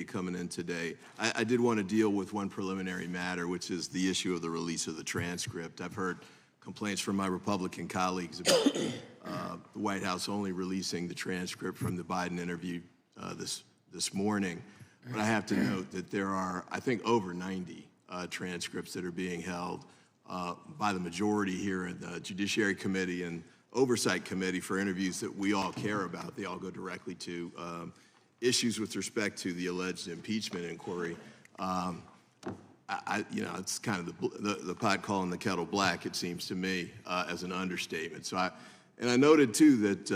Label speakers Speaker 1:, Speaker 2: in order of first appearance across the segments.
Speaker 1: coming in today. I did want to deal with one preliminary matter, which is the issue of the release of the transcript. I've heard complaints from my Republican colleagues about the White House only releasing the transcript from the Biden interview this morning. But I have to note that there are, I think, over 90 transcripts that are being held by the majority here in the Judiciary Committee and Oversight Committee for interviews that we all care about. They all go directly to issues with respect to the alleged impeachment inquiry. It's kind of the pot calling the kettle black, it seems to me, as an understatement. So I noted too that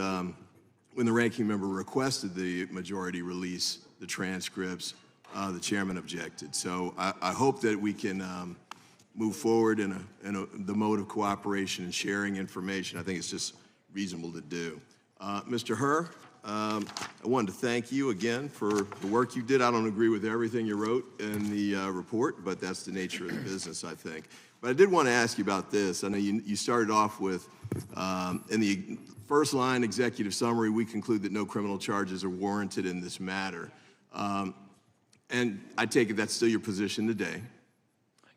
Speaker 1: when the ranking member requested the majority release the transcripts, the chairman objected. So I hope that we can move forward in the mode of cooperation and sharing information. I think it's just reasonable to do. Mr. Hur, I wanted to thank you again for the work you did. I don't agree with everything you wrote in the report, but that's the nature of the business, I think. But I did want to ask you about this. I know you started off with, in the first line executive summary, we conclude that no criminal charges are warranted in this matter. And I take it that's still your position today?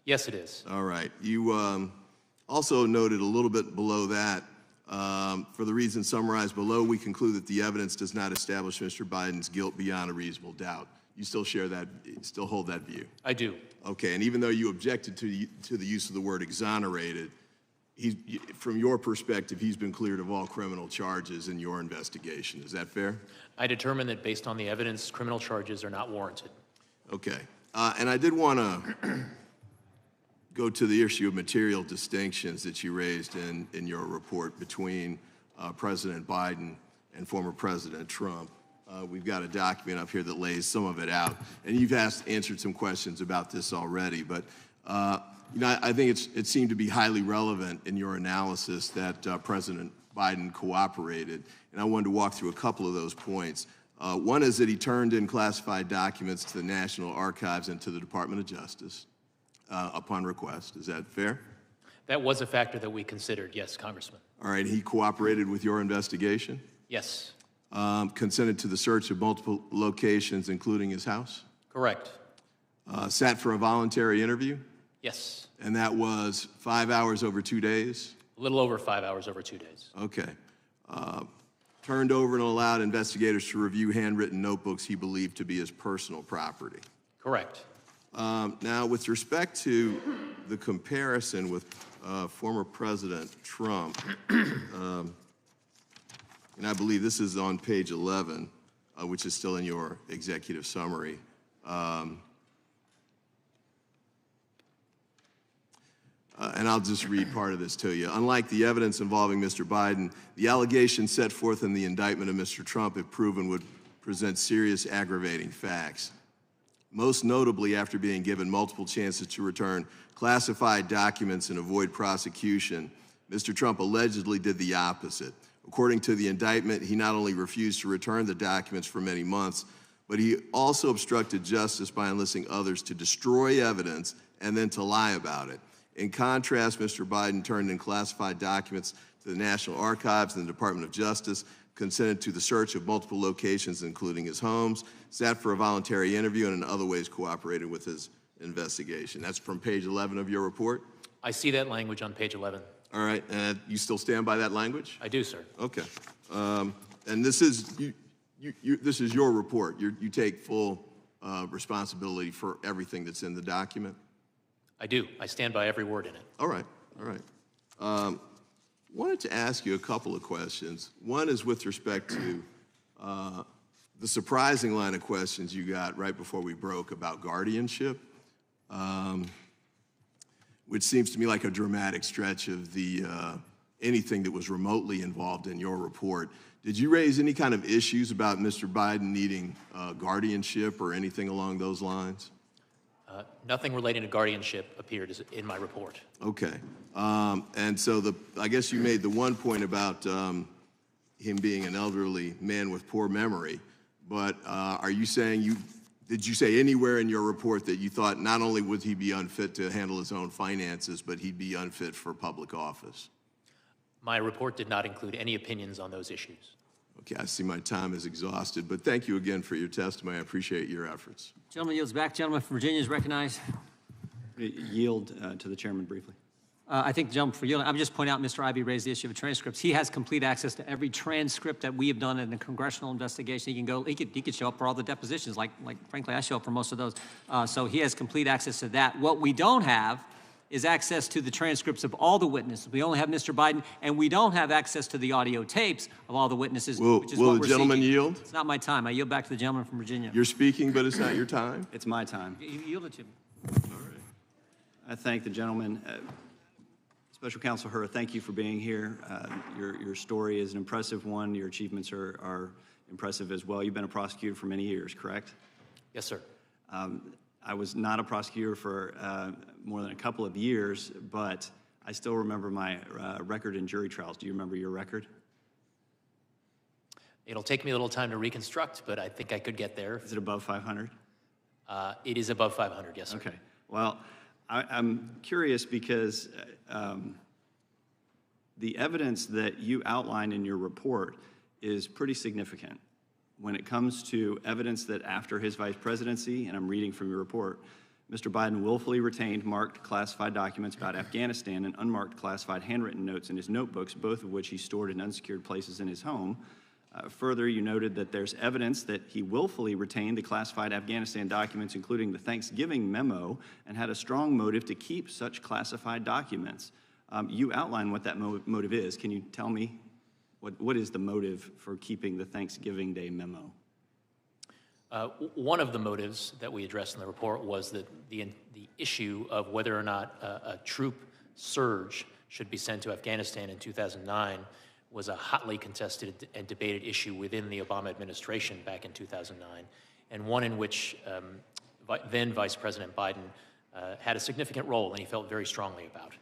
Speaker 2: Yes, it is.
Speaker 1: All right. You also noted a little bit below that, for the reasons summarized below, we conclude that the evidence does not establish Mr. Biden's guilt beyond a reasonable doubt. You still share that, still hold that view?
Speaker 2: I do.
Speaker 1: Okay, and even though you objected to the use of the word exonerated, from your perspective, he's been cleared of all criminal charges in your investigation. Is that fair?
Speaker 2: I determined that based on the evidence, criminal charges are not warranted.
Speaker 1: Okay, and I did want to go to the issue of material distinctions that you raised in your report between President Biden and former President Trump. We've got a document up here that lays some of it out, and you've answered some questions about this already, but I think it seemed to be highly relevant in your analysis that President Biden cooperated, and I wanted to walk through a couple of those points. One is that he turned in classified documents to the National Archives and to the Department of Justice upon request. Is that fair?
Speaker 2: That was a factor that we considered, yes, Congressman.
Speaker 1: All right, he cooperated with your investigation?
Speaker 2: Yes.
Speaker 1: Consented to the search of multiple locations, including his house?
Speaker 2: Correct.
Speaker 1: Sat for a voluntary interview?
Speaker 2: Yes.
Speaker 1: And that was 5 hours over 2 days?
Speaker 2: A little over 5 hours over 2 days.
Speaker 1: Okay. Turned over and allowed investigators to review handwritten notebooks he believed to be his personal property?
Speaker 2: Correct.
Speaker 1: Now, with respect to the comparison with former President Trump, and I believe this is on page 11, which is still in your executive summary. And I'll just read part of this to you. Unlike the evidence involving Mr. Biden, the allegations set forth in the indictment of Mr. Trump, if proven, would present serious aggravating facts. Most notably, after being given multiple chances to return classified documents and avoid prosecution, Mr. Trump allegedly did the opposite. According to the indictment, he not only refused to return the documents for many months, but he also obstructed justice by enlisting others to destroy evidence and then to lie about it. In contrast, Mr. Biden turned in classified documents to the National Archives and the Department of Justice, consented to the search of multiple locations, including his homes, sat for a voluntary interview, and in other ways cooperated with his investigation. That's from page 11 of your report?
Speaker 2: I see that language on page 11.
Speaker 1: All right, and you still stand by that language?
Speaker 2: I do, sir.
Speaker 1: Okay. And this is this is your report. You take full responsibility for everything that's in the document?
Speaker 2: I do. I stand by every word in it.
Speaker 1: All right. All right. Wanted to ask you a couple of questions. One is with respect to the surprising line of questions you got right before we broke about guardianship, which seems to me like a dramatic stretch of the anything that was remotely involved in your report. Did you raise any kind of issues about Mr. Biden needing guardianship or anything along those lines?
Speaker 2: Nothing relating to guardianship appeared in my report.
Speaker 1: Okay. And so I guess you made the one point about him being an elderly man with poor memory, but are you saying did you say anywhere in your report that you thought not only would he be unfit to handle his own finances, but he'd be unfit for public office?
Speaker 2: My report did not include any opinions on those issues.
Speaker 1: Okay, I see my time is exhausted, but thank you again for your testimony. I appreciate your efforts.
Speaker 3: Gentleman yields back. Gentleman from Virginia is recognized.
Speaker 4: Yield to the chairman briefly.
Speaker 3: I think the gentleman for yielding, I'm just pointing out Mr. Ivey raised the issue of transcripts. He has complete access to every transcript that we have done in the congressional investigation. He could show up for all the depositions, like frankly, I show up for most of those. So he has complete access to that. What we don't have is access to the transcripts of all the witnesses. We only have Mr. Biden, and we don't have access to the audio tapes of all the witnesses, which is
Speaker 1: will
Speaker 3: what
Speaker 1: the
Speaker 3: we're
Speaker 1: gentleman
Speaker 3: seeking.
Speaker 1: yield?
Speaker 3: It's not my time. I yield back to the gentleman from Virginia.
Speaker 1: You're speaking, but it's not your time?
Speaker 4: It's my time.
Speaker 3: You yield it to me.
Speaker 1: All right.
Speaker 4: I thank the gentleman. Special Counsel Hur, thank you for being here. Your story is an impressive one. Your achievements are impressive as well. You've been a prosecutor for many years, correct?
Speaker 2: Yes, sir.
Speaker 4: I was not a prosecutor for more than a couple of years, but I still remember my record in jury trials. Do you remember your record?
Speaker 2: It'll take me a little time to reconstruct, but I think I could get there.
Speaker 4: Is it above 500?
Speaker 2: It is above 500, yes, sir.
Speaker 4: Okay. Well, I'm curious because the evidence that you outlined in your report is pretty significant when it comes to evidence that after his vice presidency, and I'm reading from your report, Mr. Biden willfully retained marked classified documents about Afghanistan and unmarked classified handwritten notes in his notebooks, both of which he stored in unsecured places in his home. Further, you noted that there's evidence that he willfully retained the classified Afghanistan documents, including the Thanksgiving memo, and had a strong motive to keep such classified documents. You outline what that motive is. Can you tell me what is the motive for keeping the Thanksgiving Day memo?
Speaker 2: One of the motives that we addressed in the report was that the issue of whether or not a troop surge should be sent to Afghanistan in 2009 was a hotly contested and debated issue within the Obama administration back in 2009, and one in which then Vice President Biden had a significant role, and he felt very strongly about.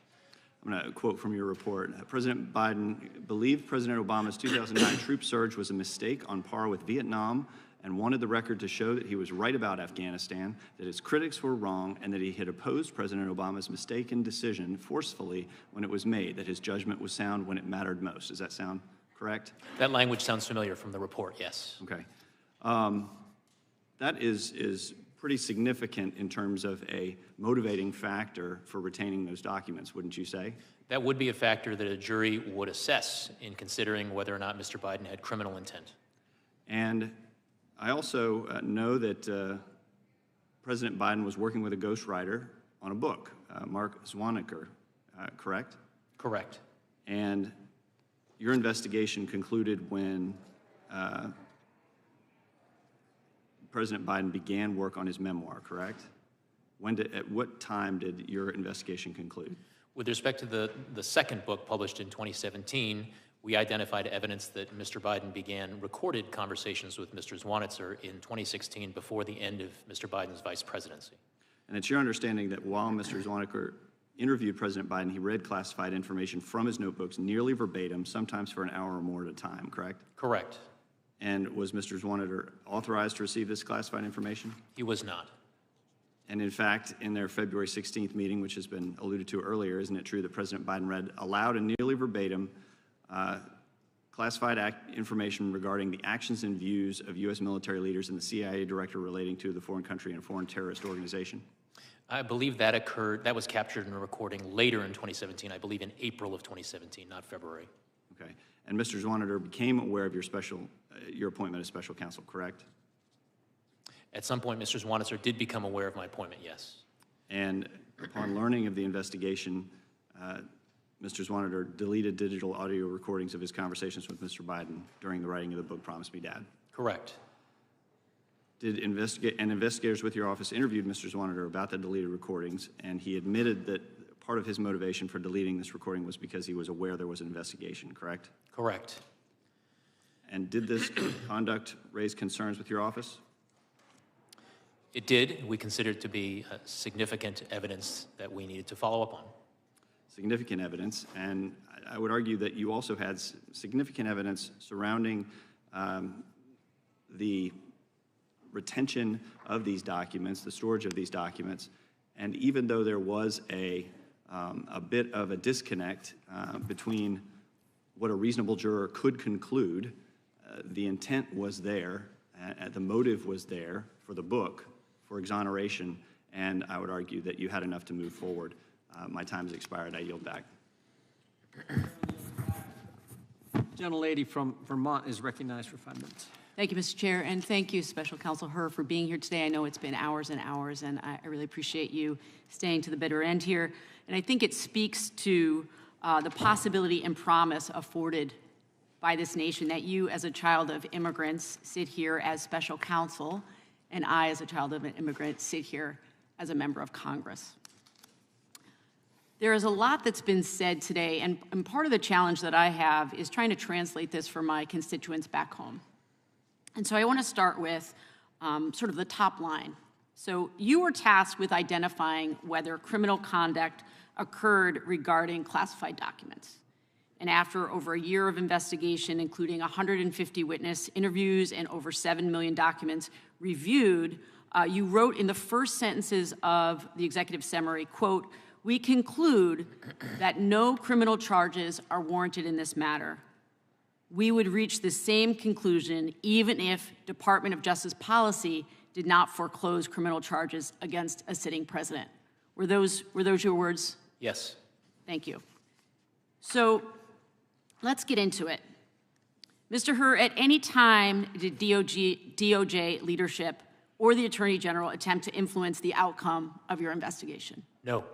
Speaker 4: I'm going to quote from your report. President Biden believed President Obama's 2009 troop surge was a mistake on par with Vietnam and wanted the record to show that he was right about Afghanistan, that his critics were wrong, and that he had opposed President Obama's mistaken decision forcefully when it was made, that his judgment was sound when it mattered most. Does that sound correct?
Speaker 2: That language sounds familiar from the report, yes.
Speaker 4: Okay. That is pretty significant in terms of a motivating factor for retaining those documents, wouldn't you say?
Speaker 2: That would be a factor that a jury would assess in considering whether or not Mr. Biden had criminal intent.
Speaker 4: And I also know that President Biden was working with a ghostwriter on a book, Mark Zwanecker, correct?
Speaker 2: Correct.
Speaker 4: And your investigation concluded when President Biden began work on his memoir, correct? At what time did your investigation conclude?
Speaker 2: With respect to the second book published in 2017, we identified evidence that Mr. Biden began recorded conversations with Mr. Zwanitzer in 2016 before the end of Mr. Biden's vice presidency.
Speaker 4: And it's your understanding that while Mr. Zwanecker interviewed President Biden, he read classified information from his notebooks nearly verbatim, sometimes for an hour or more at a time, correct?
Speaker 2: Correct.
Speaker 4: And was Mr. Zwanecker authorized to receive this classified information?
Speaker 2: He was not.
Speaker 4: And in fact, in their February 16th meeting, which has been alluded to earlier, isn't it true that President Biden read aloud and nearly verbatim classified information regarding the actions and views of U.S. military leaders and the CIA director relating to the foreign country and foreign terrorist organization?
Speaker 2: I believe that occurred, that was captured in a recording later in 2017, I believe in April of 2017, not February.
Speaker 4: Okay. And Mr. Zwanetter became aware of your appointment as special counsel, correct?
Speaker 2: At some point, Mr. Zwanitzer did become aware of my appointment, yes.
Speaker 4: And upon learning of the investigation, Mr. Zwanetter deleted digital audio recordings of his conversations with Mr. Biden during the writing of the book, Promise Me, Dad.
Speaker 2: Correct.
Speaker 4: Did investigators with your office interviewed Mr. Zwanetter about the deleted recordings, and he admitted that part of his motivation for deleting this recording was because he was aware there was an investigation, correct?
Speaker 2: Correct.
Speaker 4: And did this conduct raise concerns with your office?
Speaker 2: It did. We considered it to be significant evidence that we needed to follow up on.
Speaker 4: Significant evidence, and I would argue that you also had significant evidence surrounding the retention of these documents, the storage of these documents, and even though there was a bit of a disconnect between what a reasonable juror could conclude, the intent was there, the motive was there for the book, for exoneration, and I would argue that you had enough to move forward. My time has expired. I yield back.
Speaker 3: Gentlelady from Vermont is recognized for 5 minutes.
Speaker 5: Thank you, Mr. Chair, and thank you, Special Counsel Hur, for being here today. I know it's been hours and hours, and I really appreciate you staying to the bitter end here. And I think it speaks to the possibility and promise afforded by this nation that you, as a child of immigrants, sit here as special counsel, and I, as a child of an immigrant, sit here as a member of Congress. There is a lot that's been said today, and part of the challenge that I have is trying to translate this for my constituents back home. And so I want to start with sort of the top line. So you were tasked with identifying whether criminal conduct occurred regarding classified documents. And after over a year of investigation, including 150 witness interviews and over 7 million documents reviewed, you wrote in the first sentences of the executive summary, quote, "We conclude that no criminal charges are warranted in this matter. We would reach the same conclusion even if Department of Justice policy did not foreclose criminal charges against a sitting president." Were those your words?
Speaker 2: Yes.
Speaker 5: Thank you. So let's get into it. Mr. Hur, at any time did DOJ leadership or the Attorney General attempt to influence the outcome of your investigation?
Speaker 2: No.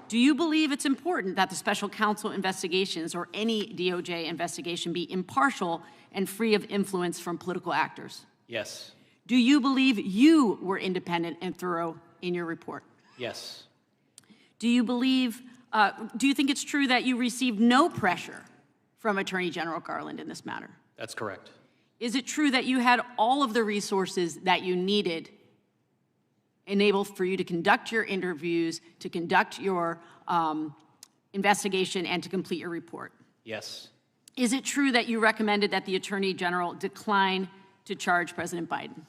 Speaker 5: Do you believe it's important that the special counsel investigations or any DOJ investigation be impartial and free of influence from political actors?
Speaker 2: Yes.
Speaker 5: Do you believe you were independent and thorough in your report?
Speaker 2: Yes.
Speaker 5: Do you think it's true that you received no pressure from Attorney General Garland in this matter?
Speaker 2: That's correct.
Speaker 5: Is it true that you had all of the resources that you needed enabled for you to conduct your interviews, to conduct your investigation, and to complete your report?
Speaker 2: Yes.
Speaker 5: Is it true that you recommended that the Attorney General decline to charge President Biden?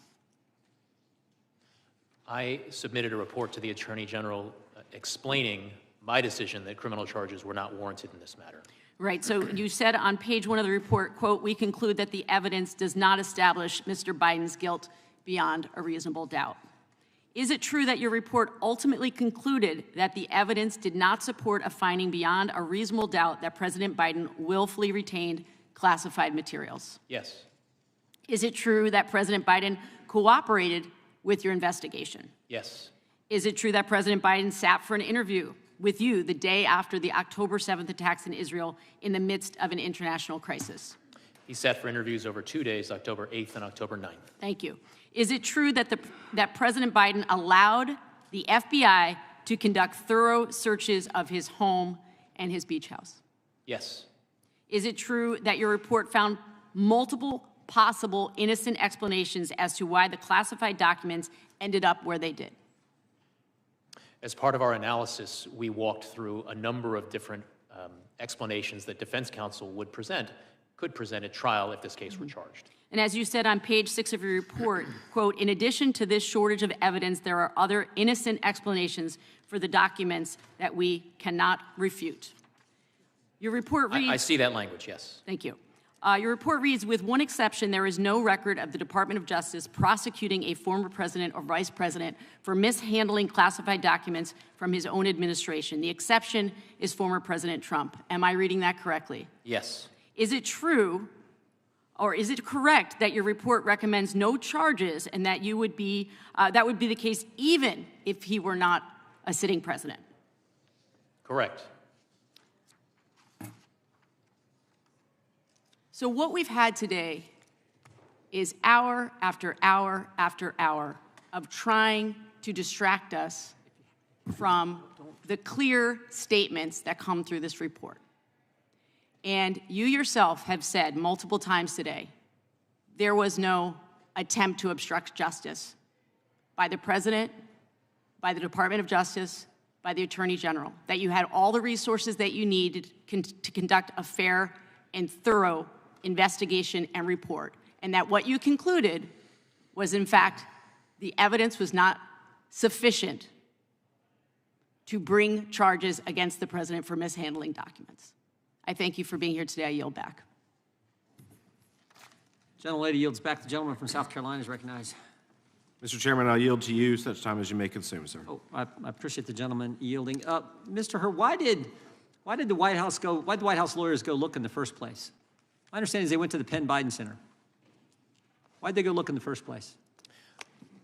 Speaker 2: I submitted a report to the Attorney General explaining my decision that criminal charges were not warranted in this matter.
Speaker 5: Right, so you said on page 1 of the report, quote, "We conclude that the evidence does not establish Mr. Biden's guilt beyond a reasonable doubt." Is it true that your report ultimately concluded that the evidence did not support a finding beyond a reasonable doubt that President Biden willfully retained classified materials?
Speaker 2: Yes.
Speaker 5: Is it true that President Biden cooperated with your investigation?
Speaker 2: Yes.
Speaker 5: Is it true that President Biden sat for an interview with you the day after the October 7th attacks in Israel in the midst of an international crisis?
Speaker 2: He sat for interviews over 2 days, October 8th and October 9th.
Speaker 5: Thank you. Is it true that that President Biden allowed the FBI to conduct thorough searches of his home and his beach house?
Speaker 2: Yes.
Speaker 5: Is it true that your report found multiple possible innocent explanations as to why the classified documents ended up where they did?
Speaker 2: As part of our analysis, we walked through a number of different explanations that defense counsel could present at trial if this case were charged.
Speaker 5: And as you said on page 6 of your report, quote, "In addition to this shortage of evidence, there are other innocent explanations for the documents that we cannot refute." Your report reads—
Speaker 2: I see that language, yes.
Speaker 5: Thank you. Your report reads, "With one exception, there is no record of the Department of Justice prosecuting a former president or vice president for mishandling classified documents from his own administration. The exception is former President Trump." Am I reading that correctly?
Speaker 2: Yes.
Speaker 5: Is it true, or is it correct that your report recommends no charges and that that would be the case even if he were not a sitting president?
Speaker 2: Correct.
Speaker 5: So what we've had today is hour after hour after hour of trying to distract us from the clear statements that come through this report. And you yourself have said multiple times today, there was no attempt to obstruct justice by the president, by the Department of Justice, by the Attorney General, that you had all the resources that you needed to conduct a fair and thorough investigation and report, and that what you concluded was, in fact, the evidence was not sufficient to bring charges against the president for mishandling documents. I thank you for being here today. I yield back.
Speaker 3: Gentlelady yields back. The gentleman from South Carolina is recognized.
Speaker 6: Mr. Chairman, I'll yield to you such time as you may consume, sir.
Speaker 3: Oh, I appreciate the gentleman yielding. Mr. Hur, why did the White House lawyers go look in the first place? My understanding is they went to the Penn Biden Center. Why'd they go look in the first place?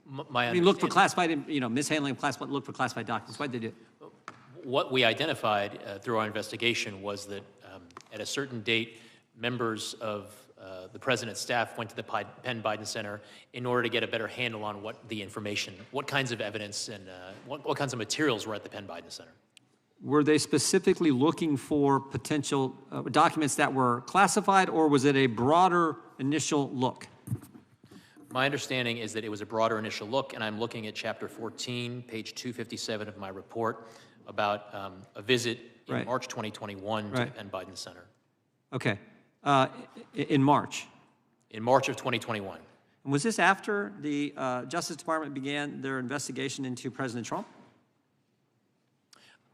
Speaker 2: My
Speaker 3: I mean, look for classified, mishandling of classified, look for classified documents. Why'd they do it?
Speaker 2: What we identified through our investigation was that at a certain date, members of the president's staff went to the Penn Biden Center in order to get a better handle on what the information, what kinds of evidence and what kinds of materials were at the Penn Biden Center.
Speaker 3: Were they specifically looking for potential documents that were classified, or was it a broader initial look?
Speaker 2: My understanding is that it was a broader initial look, and I'm looking at Chapter 14, page 257 of my report about a visit in
Speaker 3: Right.
Speaker 2: March 2021 to the Penn Biden Center.
Speaker 3: Okay. In March.
Speaker 2: In March of 2021.
Speaker 3: And was this after the Justice Department began their investigation into President Trump?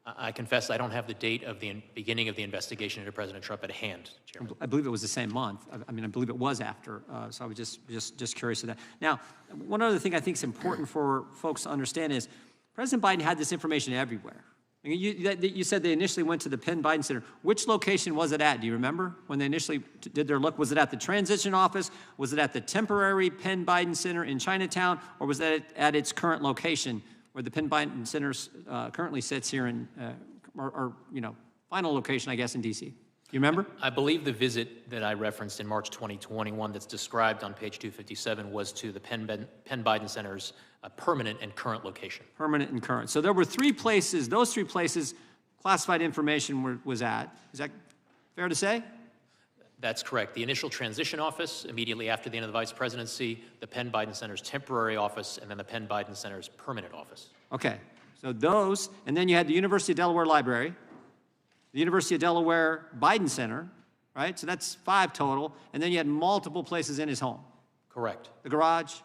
Speaker 2: I confess I don't have the date of the beginning of the investigation into President Trump at hand, Chairman.
Speaker 3: I believe it was the same month. I mean, I believe it was after. So I was just curious of that. Now, one other thing I think is important for folks to understand is President Biden had this information everywhere. I mean, you said they initially went to the Penn Biden Center. Which location was it at? Do you remember when they initially did their look? Was it at the transition office? Was it at the temporary Penn Biden Center in Chinatown? Or was that at its current location where the Penn Biden Center currently sits here in, final location, I guess, in D.C.? You remember?
Speaker 2: I believe the visit that I referenced in March 2021 that's described on page 257 was to the Penn Biden Center's permanent and current location.
Speaker 3: Permanent and current. So there were three places, those three places classified information was at. Is that fair to say?
Speaker 2: That's correct. The initial transition office, immediately after the end of the vice presidency, the Penn Biden Center's temporary office, and then the Penn Biden Center's permanent office.
Speaker 3: Okay. So those, and then you had the University of Delaware Library, the University of Delaware Biden Center, right? So that's 5 total. And then you had multiple places in his home.
Speaker 2: Correct.
Speaker 3: The garage,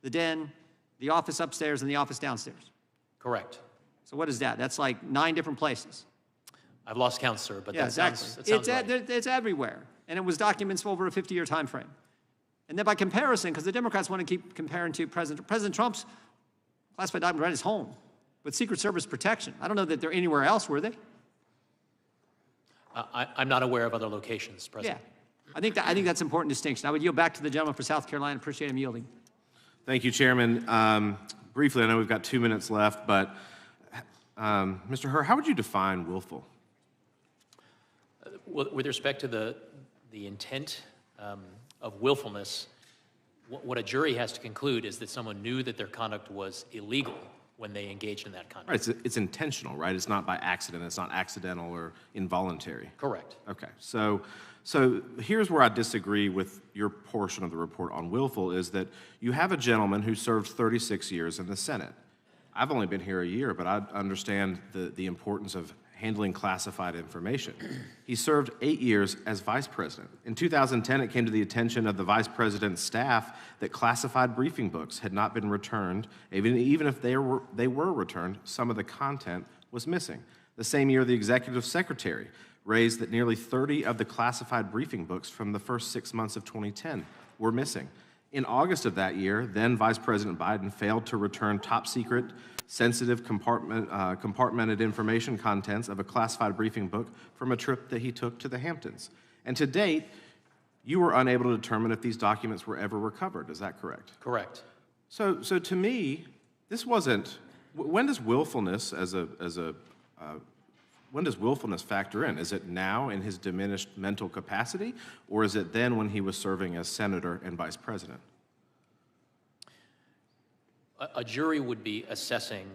Speaker 3: the den, the office upstairs, and the office downstairs.
Speaker 2: Correct.
Speaker 3: So what is that? That's like 9 different places.
Speaker 2: I've lost count, sir, but
Speaker 3: Yeah,
Speaker 2: that
Speaker 3: exactly.
Speaker 2: sounds right.
Speaker 3: It's everywhere. And it was documents over a 50-year time frame. And then by comparison, because the Democrats want to keep comparing to President Trump's classified document right at his home with Secret Service protection. I don't know that they're anywhere else, were they?
Speaker 2: I'm not aware of other locations, President.
Speaker 3: Yeah. I think that's an important distinction. I would yield back to the gentleman for South Carolina. Appreciate him yielding.
Speaker 6: Thank you, Chairman. Briefly, I know we've got 2 minutes left, but Mr. Hur, how would you define willful?
Speaker 2: With respect to the intent of willfulness, what a jury has to conclude is that someone knew that their conduct was illegal when they engaged in that conduct.
Speaker 6: Right, it's intentional, right? It's not by accident. It's not accidental or involuntary.
Speaker 2: Correct.
Speaker 6: Okay, so here's where I disagree with your portion of the report on willful is that you have a gentleman who served 36 years in the Senate. I've only been here a year, but I understand the importance of handling classified information. He served 8 years as vice president. In 2010, it came to the attention of the vice president's staff that classified briefing books had not been returned. Even if they were returned, some of the content was missing. The same year, the executive secretary raised that nearly 30 of the classified briefing books from the first 6 months of 2010 were missing. In August of that year, then Vice President Biden failed to return top secret, sensitive compartmented information contents of a classified briefing book from a trip that he took to the Hamptons. And to date, you were unable to determine if these documents were ever recovered. Is that correct?
Speaker 2: Correct.
Speaker 6: So to me, this wasn't. When does willfulness when does willfulness factor in? Is it now in his diminished mental capacity, or is it then when he was serving as senator and vice president?
Speaker 2: A jury would be assessing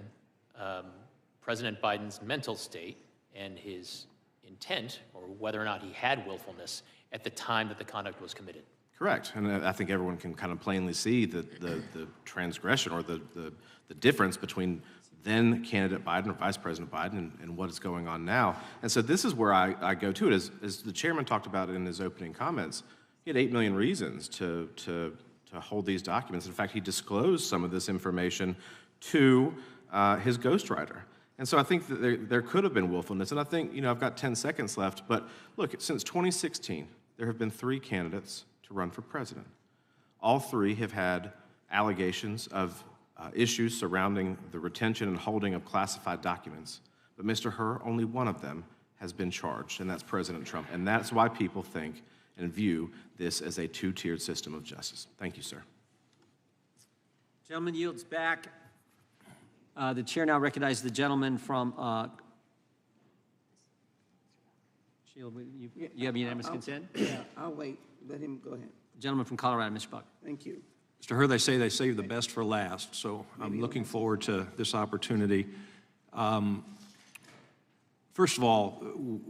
Speaker 2: President Biden's mental state and his intent, or whether or not he had willfulness at the time that the conduct was committed.
Speaker 6: Correct, and I think everyone can kind of plainly see the transgression or the difference between then candidate Biden or Vice President Biden and what is going on now. And so this is where I go to it. As the chairman talked about in his opening comments, he had 8 million reasons to hold these documents. In fact, he disclosed some of this information to his ghostwriter. And so I think that there could have been willfulness. And I think, I've got 10 seconds left, but look, since 2016, there have been 3 candidates to run for president. All three have had allegations of issues surrounding the retention and holding of classified documents. But Mr. Hur, only one of them has been charged, and that's President Trump. And that's why people think and view this as a two-tiered system of justice. Thank you, sir.
Speaker 3: Gentleman yields back. The chair now recognizes the gentleman from, Sheila, you have unanimous consent?
Speaker 7: Yeah, I'll wait. Let him go ahead.
Speaker 3: Gentleman from Colorado, Mr. Buck.
Speaker 7: Thank you.
Speaker 8: Mr. Hur, they say they save the best for last, so I'm looking forward to this opportunity. First of all,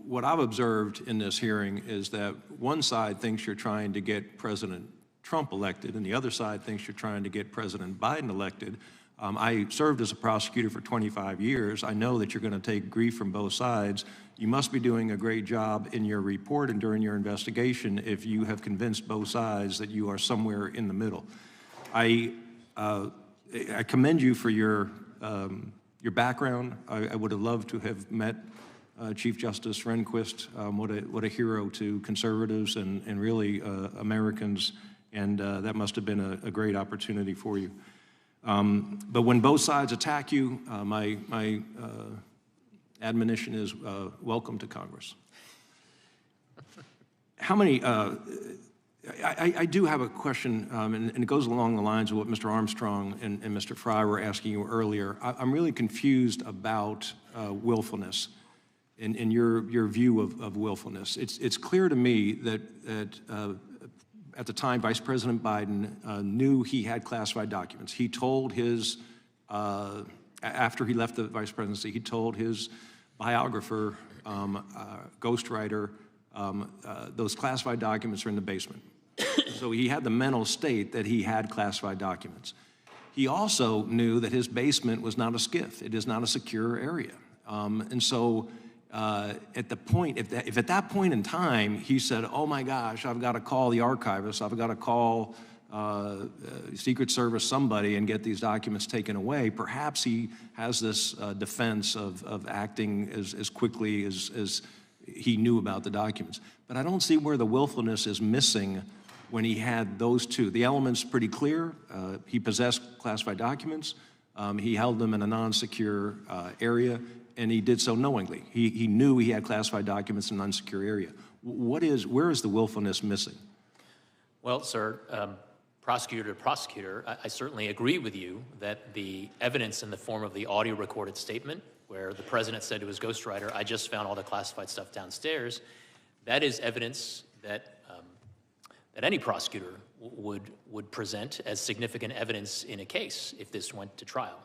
Speaker 8: what I've observed in this hearing is that one side thinks you're trying to get President Trump elected, and the other side thinks you're trying to get President Biden elected. I served as a prosecutor for 25 years. I know that you're going to take grief from both sides. You must be doing a great job in your report and during your investigation if you have convinced both sides that you are somewhere in the middle. I commend you for your background. I would have loved to have met Chief Justice Rehnquist. What a hero to conservatives and really Americans, and that must have been a great opportunity for you. But when both sides attack you, my admonition is welcome to Congress. How many, I do have a question, and it goes along the lines of what Mr. Armstrong and Mr. Fry were asking you earlier. I'm really confused about willfulness and your view of willfulness. It's clear to me that at the time, Vice President Biden knew he had classified documents. He told his, after he left the vice presidency, he told his biographer, ghostwriter, those classified documents are in the basement. So he had the mental state that he had classified documents. He also knew that his basement was not a SCIF. It is not a secure area. And so at the point, if at that point in time he said, oh my gosh, I've got to call the archivist, I've got to call Secret Service somebody and get these documents taken away, perhaps he has this defense of acting as quickly as he knew about the documents. But I don't see where the willfulness is missing when he had those two. The element's pretty clear. He possessed classified documents. He held them in a non-secure area, and he did so knowingly. He knew he had classified documents in an unsecure area. Where is the willfulness missing?
Speaker 2: Well, sir, prosecutor to prosecutor, I certainly agree with you that the evidence in the form of the audio recorded statement where the president said to his ghostwriter, I just found all the classified stuff downstairs, that is evidence that that any prosecutor would present as significant evidence in a case if this went to trial.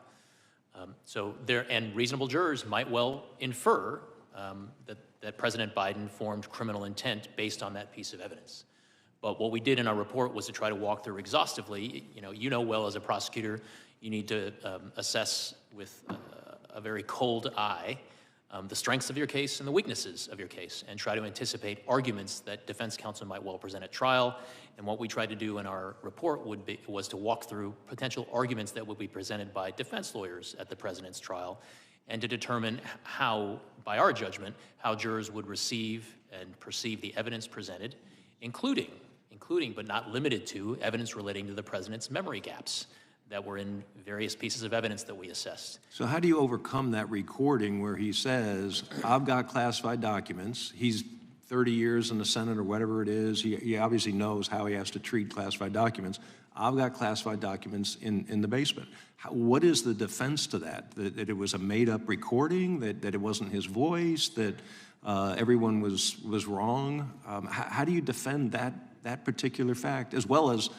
Speaker 2: And reasonable jurors might well infer that President Biden formed criminal intent based on that piece of evidence. But what we did in our report was to try to walk through exhaustively. You know well as a prosecutor, you need to assess with a very cold eye the strengths of your case and the weaknesses of your case, and try to anticipate arguments that defense counsel might well present at trial. And what we tried to do in our report was to walk through potential arguments that would be presented by defense lawyers at the president's trial, and to determine how, by our judgment, how jurors would receive and perceive the evidence presented, including but not limited to evidence relating to the president's memory gaps that were in various pieces of evidence that we assessed.
Speaker 8: So how do you overcome that recording where he says, I've got classified documents? He's 30 years in the Senate or whatever it is. He obviously knows how he has to treat classified documents. I've got classified documents in the basement. What is the defense to that? That it was a made-up recording? That it wasn't his voice? That everyone was wrong? How do you defend that particular fact? As well as,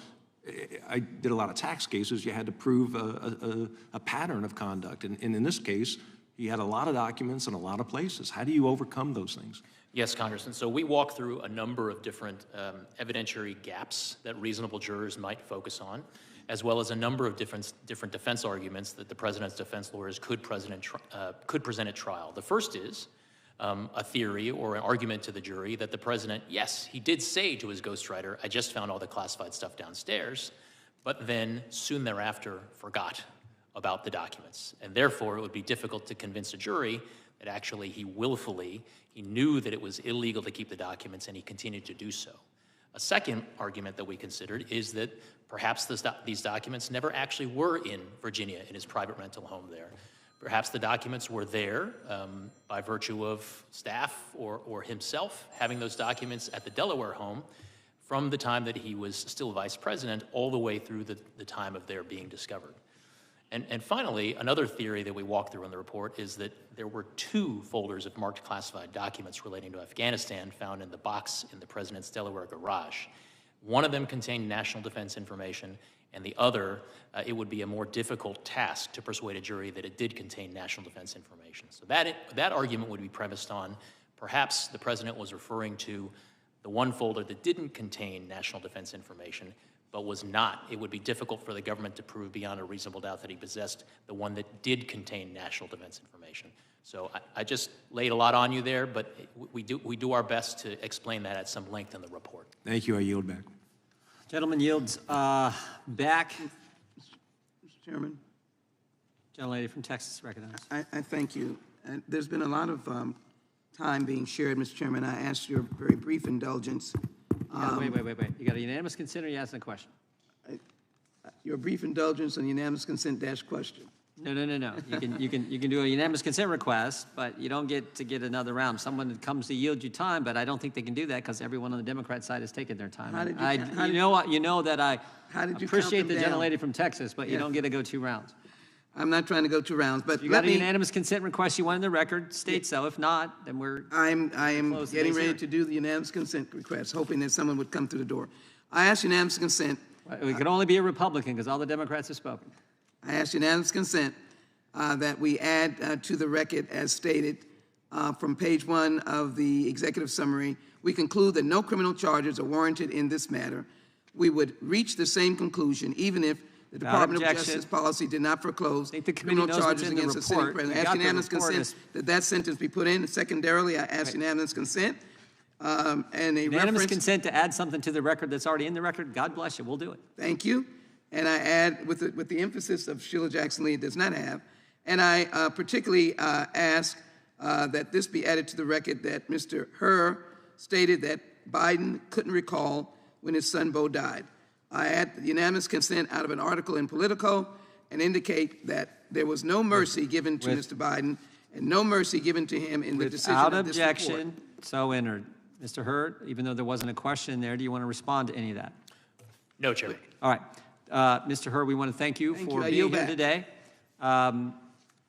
Speaker 8: I did a lot of tax cases, you had to prove a pattern of conduct. And in this case, he had a lot of documents in a lot of places. How do you overcome those things?
Speaker 2: Yes, Congressman. So we walk through a number of different evidentiary gaps that reasonable jurors might focus on, as well as a number of different defense arguments that the president's defense lawyers could present at trial. The first is a theory or an argument to the jury that the president, yes, he did say to his ghostwriter, I just found all the classified stuff downstairs, but then soon thereafter forgot about the documents. And therefore, it would be difficult to convince a jury that actually he knew that it was illegal to keep the documents and he continued to do so. A second argument that we considered is that perhaps these documents never actually were in Virginia in his private rental home there. Perhaps the documents were there by virtue of staff or himself having those documents at the Delaware home from the time that he was still vice president all the way through the time of their being discovered. And finally, another theory that we walk through in the report is that there were 2 folders of marked classified documents relating to Afghanistan found in the box in the president's Delaware garage. One of them contained national defense information, and the other, it would be a more difficult task to persuade a jury that it did contain national defense information. So that argument would be premised on perhaps the president was referring to the one folder that didn't contain national defense information, but was not. It would be difficult for the government to prove beyond a reasonable doubt that he possessed the one that did contain national defense information. So I just laid a lot on you there, but we do our best to explain that at some length in the report.
Speaker 8: Thank you. I yield back.
Speaker 3: Gentleman yields back.
Speaker 7: Mr. Chairman,
Speaker 3: Gentlelady from Texas recognized.
Speaker 7: I thank you. There's been a lot of time being shared, Mr. Chairman. I ask your very brief indulgence.
Speaker 3: Wait. You got a unanimous consent or you asking a question?
Speaker 7: Your brief indulgence on unanimous consent dash question.
Speaker 3: No. You can do a unanimous consent request, but you don't get to get another round. Someone comes to yield you time, but I don't think they can do that because everyone on the Democrat side has taken their time. You know that I appreciate the gentlelady from Texas, but you don't get to go 2 rounds.
Speaker 7: I'm not trying to go 2 rounds, but
Speaker 3: You got a unanimous consent request, you want in the record, state so. If not, then
Speaker 7: I am
Speaker 3: close the
Speaker 7: getting
Speaker 3: base
Speaker 7: ready
Speaker 3: hearing.
Speaker 7: to do the unanimous consent request, hoping that someone would come through the door. I ask unanimous consent.
Speaker 3: it could only be a Republican because all the Democrats have spoken.
Speaker 7: I ask unanimous consent that we add to the record as stated from page 1 of the executive summary. We conclude that no criminal charges are warranted in this matter. We would reach the same conclusion even if the Department of Justice policy did not foreclose criminal charges against the sitting president. I ask unanimous consent that that sentence be put in. Secondarily, I ask unanimous consent and a
Speaker 3: Unanimous
Speaker 7: reference.
Speaker 3: consent to add something to the record that's already in the record. God bless you. We'll do it.
Speaker 7: Thank you. And I add, with the emphasis of Sheila Jackson Lee does not have, and I particularly ask that this be added to the record that Mr. Hur stated that Biden couldn't recall when his son Beau died. I add unanimous consent out of an article in Politico and indicate that there was no mercy given to Mr. Biden and no mercy given to him in the decision
Speaker 3: Without
Speaker 7: of this report.
Speaker 3: objection, so entered. Mr. Hur, even though there wasn't a question there, do you want to respond to any of that?
Speaker 2: No, Chairman.
Speaker 3: All right. Mr. Hur, we want to thank you
Speaker 7: Thank
Speaker 3: for
Speaker 7: you. I
Speaker 3: being
Speaker 7: yield
Speaker 3: here
Speaker 7: back.
Speaker 3: today.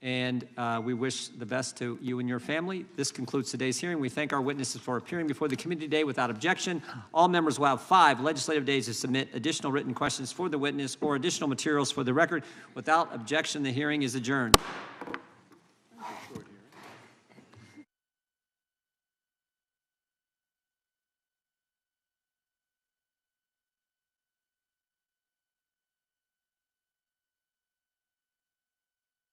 Speaker 3: And we wish the best to you and your family. This concludes today's hearing. We thank our witnesses for appearing before the committee today without objection. All members will have 5 legislative days to submit additional written questions for the witness or additional materials for the record. Without objection, the hearing is adjourned.